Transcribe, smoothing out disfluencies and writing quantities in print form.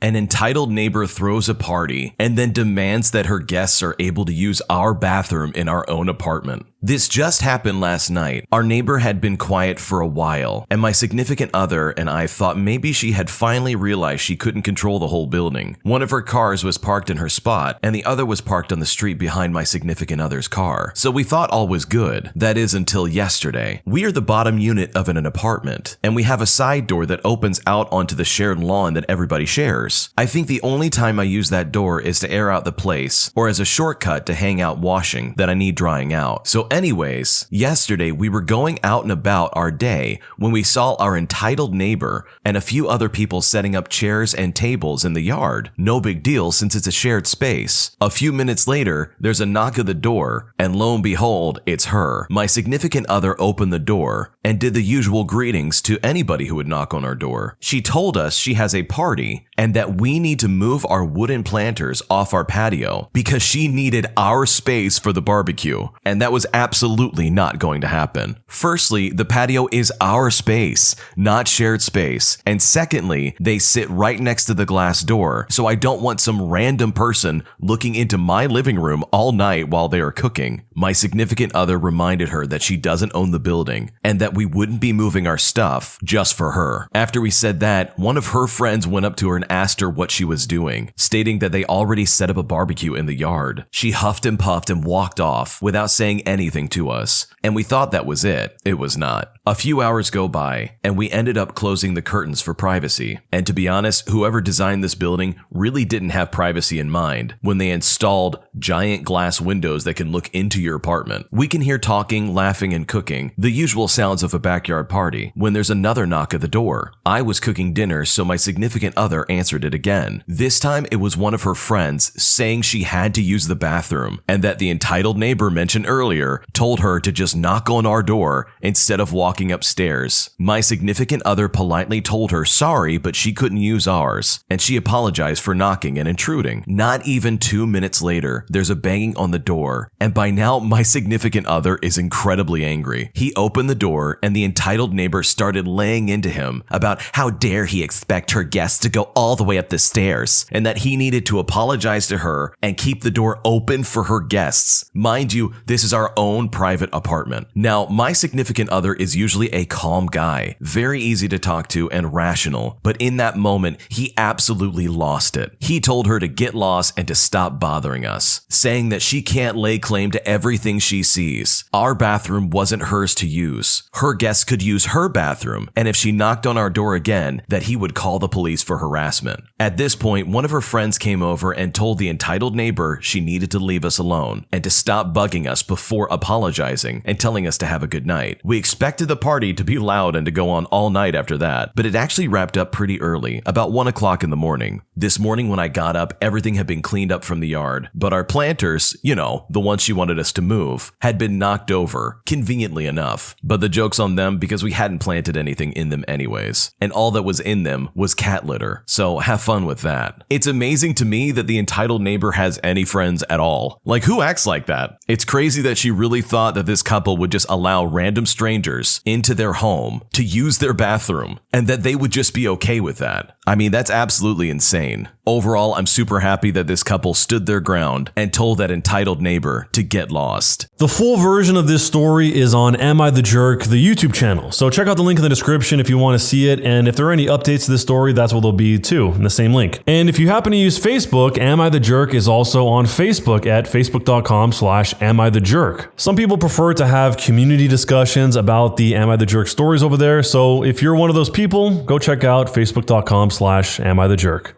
an entitled neighbor throws a party and then demands that her guests are able to use our bathroom in our own apartment. This just happened last night. Our neighbor had been quiet for a while, and my significant other and I thought maybe she had finally realized she couldn't control the whole building. One of her cars was parked in her spot, and the other was parked on the street behind my significant other's car. So we thought all was good. That is until yesterday. We are the bottom unit of an apartment, and we have a side door that opens out onto the shared lawn that everybody shares. I think the only time I use that door is to air out the place, or as a shortcut to hang out washing that I need drying out. So anyways, yesterday we were going out and about our day when we saw our entitled neighbor and a few other people setting up chairs and tables in the yard. No big deal since it's a shared space. A few minutes later, there's a knock at the door, and lo and behold, it's her. My significant other opened the door and did the usual greetings to anybody who would knock on our door. She told us she has a party and that we need to move our wooden planters off our patio because she needed our space for the barbecue, and that was absolutely not going to happen. Firstly, the patio is our space, not shared space, and secondly, they sit right next to the glass door, so I don't want some random person looking into my living room all night while they are cooking. My significant other reminded her that she doesn't own the building and that we wouldn't be moving our stuff just for her. After we said that, one of her friends went up to her and asked her what she was doing, stating that they already set up a barbecue in the yard. She huffed and puffed and walked off without saying anything to us, and we thought that was it. It was not. A few hours go by, and we ended up closing the curtains for privacy. And to be honest, whoever designed this building really didn't have privacy in mind when they installed giant glass windows that can look into your apartment. We can hear talking, laughing, and cooking, the usual sounds of a backyard party, when there's another knock at the door. I was cooking dinner, so my significant other answered it again. This time, it was one of her friends saying she had to use the bathroom, and that the entitled neighbor mentioned earlier told her to just knock on our door instead of walking upstairs. My significant other politely told her sorry, but she couldn't use ours, and she apologized for knocking and intruding. Not even 2 minutes later, there's a banging on the door, and by now my significant other is incredibly angry. He opened the door, and the entitled neighbor started laying into him about how dare he expect her guests to go all the way up the stairs, and that he needed to apologize to her and keep the door open for her guests. Mind you, this is our own private apartment. Now, my significant other is usually a calm guy, very easy to talk to and rational, but in that moment, he absolutely lost it. He told her to get lost and to stop bothering us, saying that she can't lay claim to everything she sees. Our bathroom wasn't hers to use. Her guests could use her bathroom, and if she knocked on our door again, that he would call the police for harassment. At this point, one of her friends came over and told the entitled neighbor she needed to leave us alone and to stop bugging us before apologizing and telling us to have a good night. We expected the party to be loud and to go on all night after that, but it actually wrapped up pretty early, about 1 o'clock in the morning. This morning when I got up, everything had been cleaned up from the yard, but our planters, the ones she wanted us to move, had been knocked over, conveniently enough. But the joke's on them because we hadn't planted anything in them anyways, and all that was in them was cat litter, so have fun with that. It's amazing to me that the entitled neighbor has any friends at all. Like, who acts like that? It's crazy that she really thought that this couple would just allow random strangers into their home to use their bathroom and that they would just be okay with that. I mean, that's absolutely insane. Overall, I'm super happy that this couple stood their ground and told that entitled neighbor to get lost. The full version of this story is on Am I the Jerk, the YouTube channel. So check out the link in the description if you want to see it. And if there are any updates to this story, that's what they'll be too, in the same link. And if you happen to use Facebook, Am I the Jerk is also on Facebook at facebook.com/AmITheJerk. Some people prefer to have community discussions about the Am I the Jerk stories over there. So if you're one of those people, go check out facebook.com/AmITheJerk.